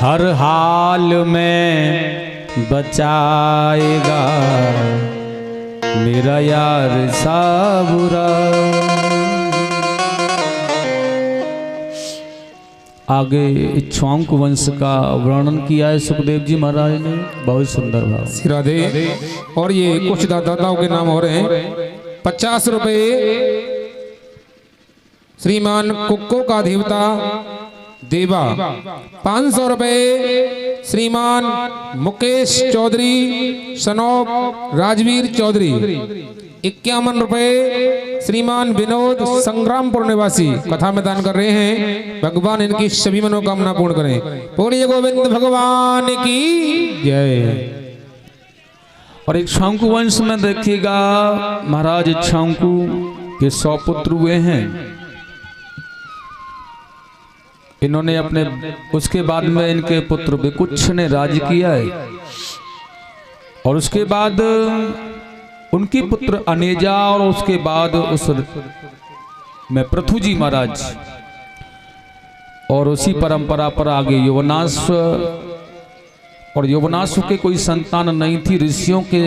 हर हाल में बचाएगा मेरा यार साबुरा। आगे इक्ष्वाकु वंश का वर्णन किया है सुखदेव जी महाराज ने, बहुत सुंदर भाव। राधे। और ये कुछ दाताओं के नाम हो रहे हैं। 50 रुपए श्रीमान कुक्को का देवता देवा, 500 रुपए श्रीमान मुकेश चौधरी सनौब राजवीर चौधरी, 51 रुपए श्रीमान विनोद संग्रामपुर निवासी कथा में दान कर रहे हैं। भगवान इनकी सभी मनोकामना पूर्ण करें। बोलिए गोविंद भगवान की जय। और इक्ष्वाकु वंश में देखिएगा महाराज इक्ष्वाकु के 100 पुत्र हुए हैं। इन्होंने अपने उसके बाद में इनके पुत्र विकुच्छ ने राज किया है। और उसके बाद उनकी पुत्र अनेजा, और उसके बाद उस में पृथु जी महाराज, और उसी परंपरा पर आगे यवनाश्व। और यवनाश्व के कोई संतान नहीं थी। ऋषियों के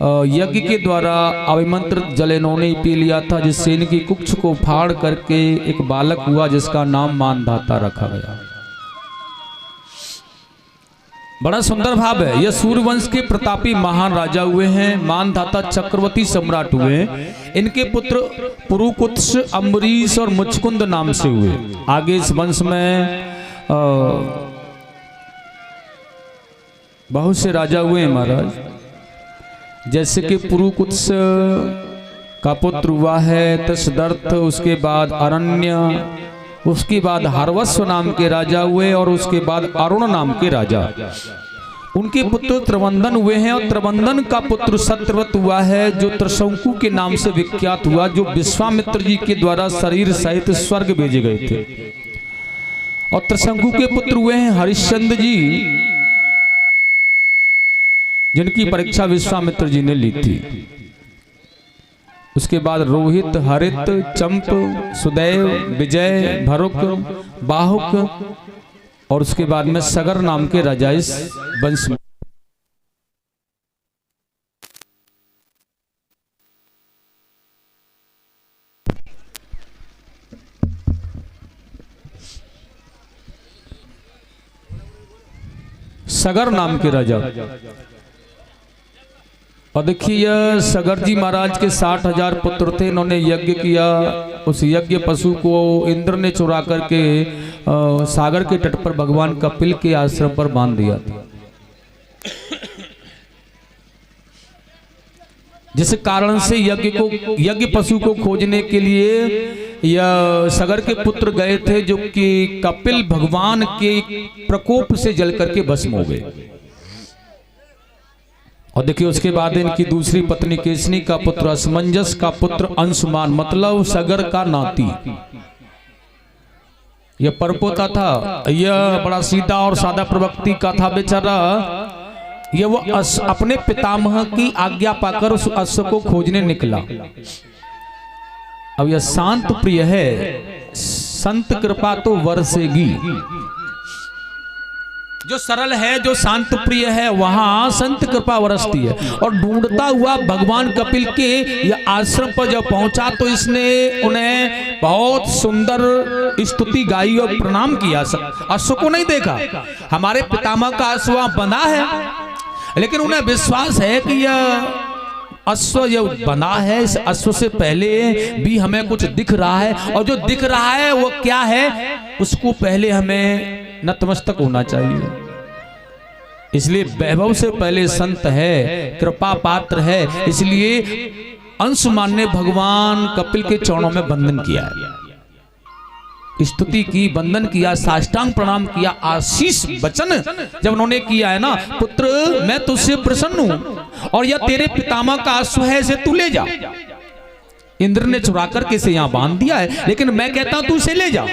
यज्ञ के द्वारा अभिमंत्रित जल इन्होंने पी लिया था, जिससे इनकी कुक्ष को फाड़ करके एक बालक हुआ जिसका नाम मानधाता रखा गया। बड़ा सुंदर भाव है। यह सूर्यवंश के प्रतापी महान राजा हुए हैं। मानधाता चक्रवर्ती सम्राट हुए हैं। इनके पुत्र पुरुकुत्स, अम्बरीश और मुचकुंद नाम से हुए। आगे इस वंश में बहुत से राजा हुए हैं महाराज, जैसे कि पुरुकुत्स का पुत्र हुआ है तशदर्थ, उसके बाद अरण्य, उसके बाद हरवस्व नाम के राजा हुए, और उसके बाद अरुण नाम के राजा। उनके पुत्र त्रिवंदन हुए हैं। और त्रिवंदन का पुत्र सत्यव्रत हुआ है, जो त्रिशंकु के नाम से विख्यात हुआ, जो विश्वामित्र जी के द्वारा शरीर सहित स्वर्ग भेजे गए थे। और त्रिशंकु के पुत्र हुए हैं हरिश्चंद्र जी, जिनकी परीक्षा विश्वामित्र जी ने ली थी। उसके बाद रोहित, हरित, चंप, सुदैव, विजय, भरुक, बाहुक, और उसके बाद में सगर नाम के राजा इस वंश में। सगर नाम के राजा। और देखिए सगर जी महाराज के 60,000 पुत्र थे। इन्होंने यज्ञ किया। उस यज्ञ पशु को इंद्र ने चुरा करके सागर के तट पर भगवान कपिल के आश्रम पर बांध दिया था, जिस कारण से यज्ञ पशु को खोजने के लिए यह सगर के पुत्र गए थे, जो कि कपिल भगवान के प्रकोप से जल करके भस्म हो गए। और देखिए उसके बाद इनकी दूसरी पत्नी केसनी का पुत्र असमंजस का पुत्र अंशुमान, मतलब सगर का नाती, यह परपोता था। यह बड़ा सीधा और सादा प्रवृत्ति का था बेचारा। यह वो अपने पितामह की आज्ञा पाकर उस अश्व को खोजने निकला। अब यह शांत प्रिय है, संत कृपा तो बरसेगी। जो सरल है, जो शांत प्रिय है, वहां संत कृपा बरसती है। और ढूंढता हुआ भगवान कपिल के यह आश्रम पर जब पहुंचा, तो इसने उन्हें बहुत सुंदर स्तुति गाई और प्रणाम किया। अश्व को नहीं देखा, हमारे पितामह का अश्व बंधा है, लेकिन उन्हें विश्वास है कि यह अश्व यह बंधा है, इस अश्व से पहले भी हमें कुछ दिख रहा है, और जो दिख रहा है वो क्या है, उसको पहले हमें नतमस्तक होना चाहिए। इसलिए वैभव से पहले संत है, कृपा पात्र है। इसलिए अंशुमान ने भगवान कपिल के चरणों में वंदन किया है, स्तुति की, वंदन किया, साष्टांग प्रणाम किया, आशीष वचन जब उन्होंने किया है ना, पुत्र मैं तुझसे प्रसन्न हूं, और यह तेरे पितामह का अश्व है, इसे तू ले जा। इंद्र ने चुरा करके इसे यहां बांध दिया है, लेकिन मैं कहता हूं तू इसे ले जा।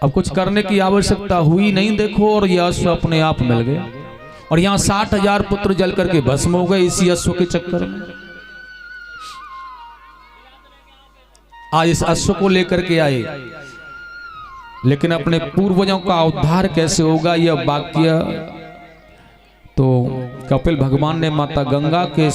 अब कुछ करने की आवश्यकता हुई नहीं, देखो, और यह अश्व अपने आप मिल गया। और यहां 60,000 पुत्र जल करके भस्म हो गए इसी अश्व के चक्कर में। आज इस अश्व को लेकर के आए लेकिन अपने पूर्वजों का उद्धार कैसे होगा, यह वाक्य तो कपिल भगवान ने माता गंगा के